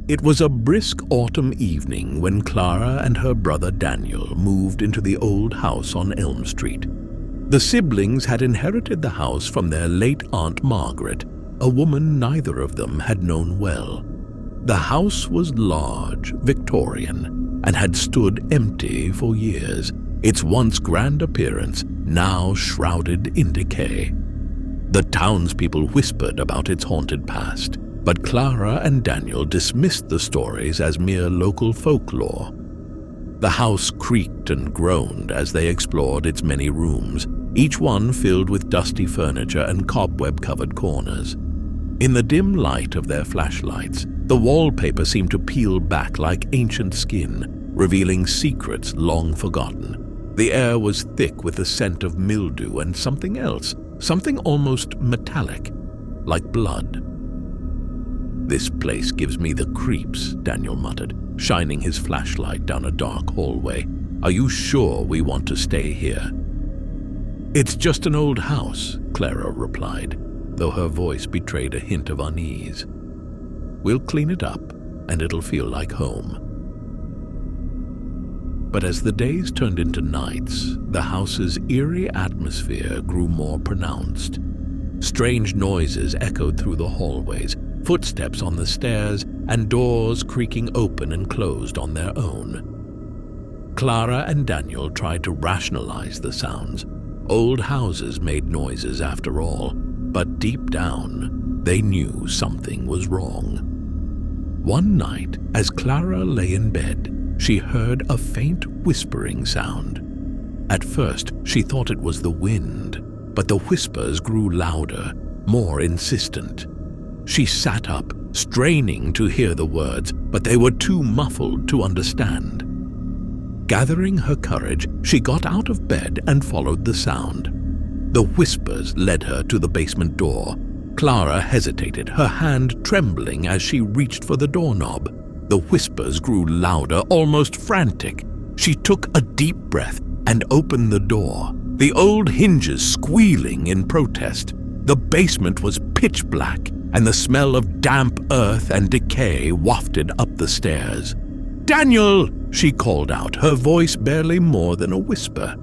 It was a brisk autumn evening when Clara and her brother Daniel moved into the old house on Elm Street. The siblings had inherited the house from their late Aunt Margaret, a woman neither of them had known well. The house was large, Victorian, and had stood empty for years, its once grand appearance now shrouded in decay. The townspeople whispered about its haunted past, but Clara and Daniel dismissed the stories as mere local folklore. The house creaked and groaned as they explored its many rooms, each one filled with dusty furniture and cobweb-covered corners. In the dim light of their flashlights, the wallpaper seemed to peel back like ancient skin, revealing secrets long forgotten. The air was thick with the scent of mildew and something else, something almost metallic, like blood. "This place gives me the creeps," Daniel muttered, shining his flashlight down a dark hallway. "Are you sure we want to stay here?" "It's just an old house," Clara replied, though her voice betrayed a hint of unease. "We'll clean it up, and it'll feel like home." But as the days turned into nights, the house's eerie atmosphere grew more pronounced. Strange noises echoed through the hallways, footsteps on the stairs, and doors creaking open and closed on their own. Clara and Daniel tried to rationalize the sounds. Old houses made noises after all, but deep down, they knew something was wrong. One night, as Clara lay in bed, she heard a faint whispering sound. At first, she thought it was the wind, but the whispers grew louder, more insistent. She sat up, straining to hear the words, but they were too muffled to understand. Gathering her courage, she got out of bed and followed the sound. The whispers led her to the basement door. Clara hesitated, her hand trembling as she reached for the doorknob. The whispers grew louder, almost frantic. She took a deep breath and opened the door, the old hinges squealing in protest. The basement was pitch black, and the smell of damp earth and decay wafted up the stairs. "Daniel!" she called out, her voice barely more than a whisper.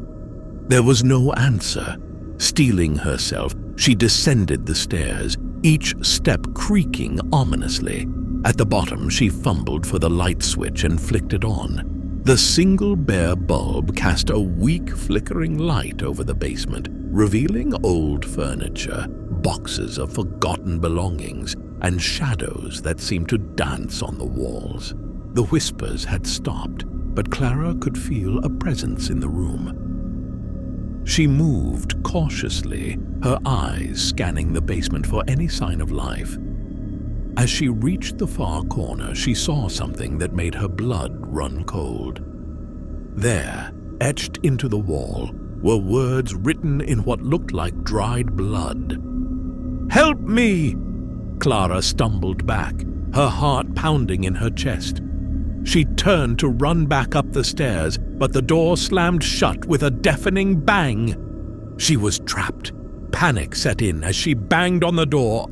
There was no answer. Steeling herself, she descended the stairs, each step creaking ominously. At the bottom, she fumbled for the light switch and flicked it on. The single bare bulb cast a weak, flickering light over the basement, revealing old furniture, boxes of forgotten belongings, and shadows that seemed to dance on the walls. The whispers had stopped, but Clara could feel a presence in the room. She moved cautiously, her eyes scanning the basement for any sign of life. As she reached the far corner, she saw something that made her blood run cold. There, etched into the wall, were words written in what looked like dried blood. "Help me!" Clara stumbled back, her heart pounding in her chest. She turned to run back up the stairs, but the door slammed shut with a deafening bang. She was trapped. Panic set in as she banged on the door,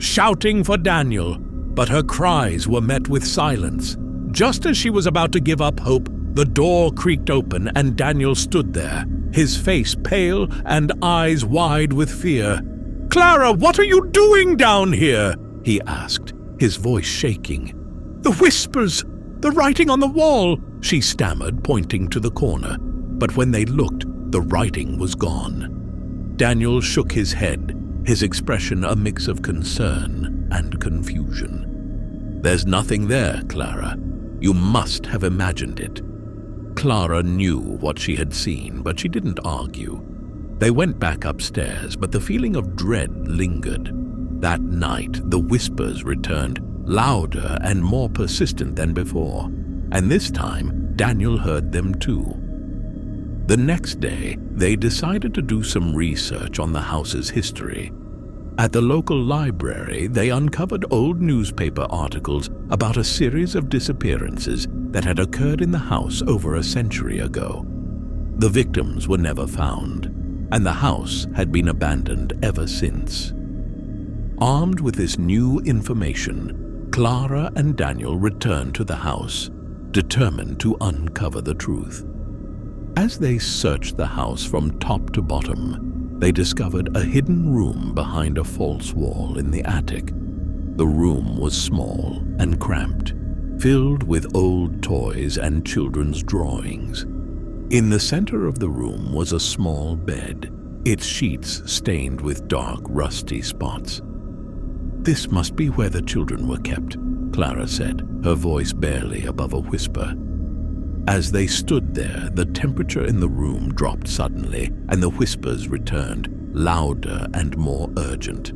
shouting for Daniel, but her cries were met with silence. Just as she was about to give up hope, the door creaked open and Daniel stood there, his face pale and eyes wide with fear. "Clara, what are you doing down here?" he asked, his voice shaking. "The whispers, the writing on the wall," she stammered, pointing to the corner. But when they looked, the writing was gone. Daniel shook his head, his expression a mix of concern and confusion. "There's nothing there, Clara. You must have imagined it." Clara knew what she had seen, but she didn't argue. They went back upstairs, but the feeling of dread lingered. That night, the whispers returned, louder and more persistent than before, and this time Daniel heard them too. The next day, they decided to do some research on the house's history. At the local library, they uncovered old newspaper articles about a series of disappearances that had occurred in the house over a century ago. The victims were never found, and the house had been abandoned ever since. Armed with this new information, Clara and Daniel returned to the house, determined to uncover the truth. As they searched the house from top to bottom, they discovered a hidden room behind a false wall in the attic. The room was small and cramped, filled with old toys and children's drawings. In the center of the room was a small bed, its sheets stained with dark, rusty spots. "This must be where the children were kept," Clara said, her voice barely above a whisper. As they stood there, the temperature in the room dropped suddenly, and the whispers returned, louder and more urgent.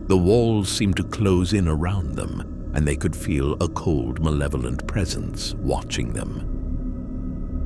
The walls seemed to close in around them, and they could feel a cold, malevolent presence watching them.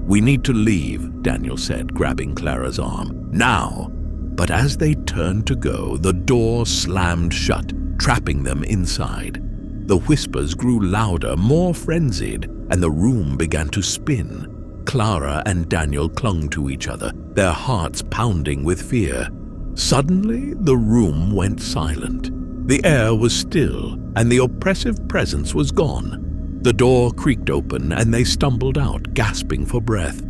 "We need to leave," Daniel said, grabbing Clara's arm. "Now!" But as they turned to go, the door slammed shut, trapping them inside. The whispers grew louder, more frenzied, and the room began to spin. Clara and Daniel clung to each other, their hearts pounding with fear. Suddenly, the room went silent. The air was still, and the oppressive presence was gone. The door creaked open, and they stumbled out, gasping for breath.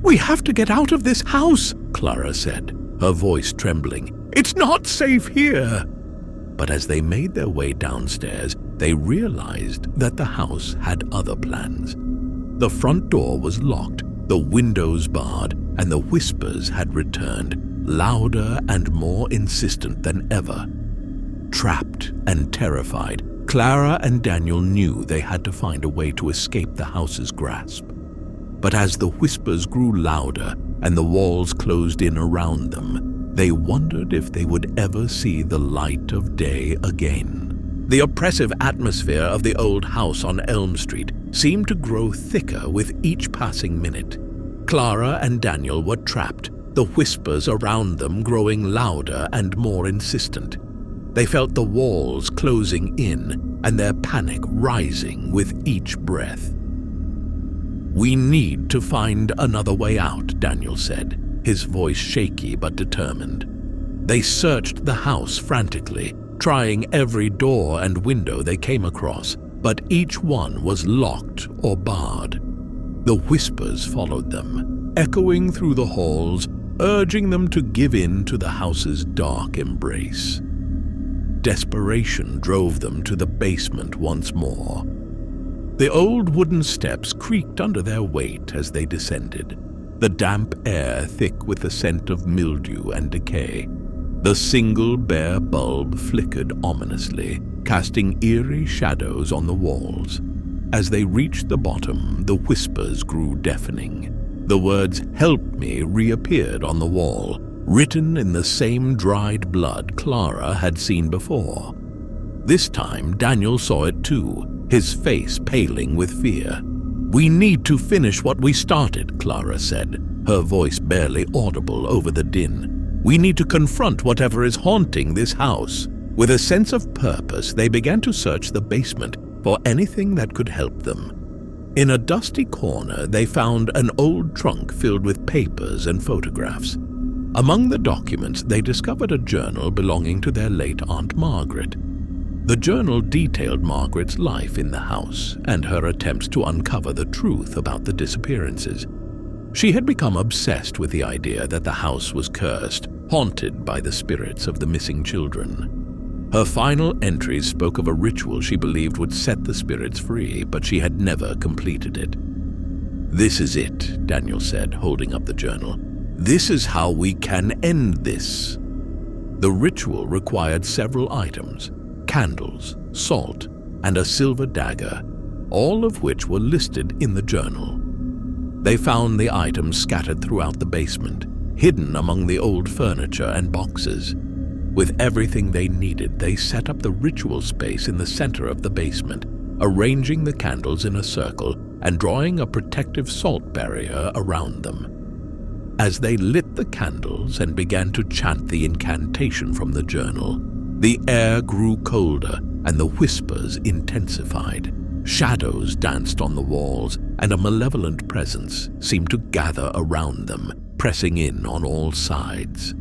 "We have to get out of this house," Clara said, her voice trembling. "It's not safe here." But as they made their way downstairs, they realized that the house had other plans. The front door was locked, the windows barred, and the whispers had returned, louder and more insistent than ever. Trapped and terrified, Clara and Daniel knew they had to find a way to escape the house's grasp. But as the whispers grew louder and the walls closed in around them, they wondered if they would ever see the light of day again. The oppressive atmosphere of the old house on Elm Street seemed to grow thicker with each passing minute. Clara and Daniel were trapped, the whispers around them growing louder and more insistent. They felt the walls closing in and their panic rising with each breath. "We need to find another way out," Daniel said, his voice shaky but determined. They searched the house frantically, trying every door and window they came across, but each one was locked or barred. The whispers followed them, echoing through the halls, urging them to give in to the house's dark embrace. Desperation drove them to the basement once more. The old wooden steps creaked under their weight as they descended, the damp air thick with the scent of mildew and decay. The single bare bulb flickered ominously, casting eerie shadows on the walls. As they reached the bottom, the whispers grew deafening. The words "Help me" reappeared on the wall, written in the same dried blood Clara had seen before. This time, Daniel saw it too, his face paling with fear. "We need to finish what we started," Clara said, her voice barely audible over the din. "We need to confront whatever is haunting this house." With a sense of purpose, they began to search the basement for anything that could help them. In a dusty corner, they found an old trunk filled with papers and photographs. Among the documents, they discovered a journal belonging to their late Aunt Margaret. The journal detailed Margaret's life in the house and her attempts to uncover the truth about the disappearances. She had become obsessed with the idea that the house was cursed, haunted by the spirits of the missing children. Her final entries spoke of a ritual she believed would set the spirits free, but she had never completed it. "This is it," Daniel said, holding up the journal. "This is how we can end this." The ritual required several items: candles, salt, and a silver dagger, all of which were listed in the journal. They found the items scattered throughout the basement, hidden among the old furniture and boxes. With everything they needed, they set up the ritual space in the center of the basement, arranging the candles in a circle and drawing a protective salt barrier around them. As they lit the candles and began to chant the incantation from the journal, the air grew colder and the whispers intensified. Shadows danced on the walls, and a malevolent presence seemed to gather around them, pressing in on all sides.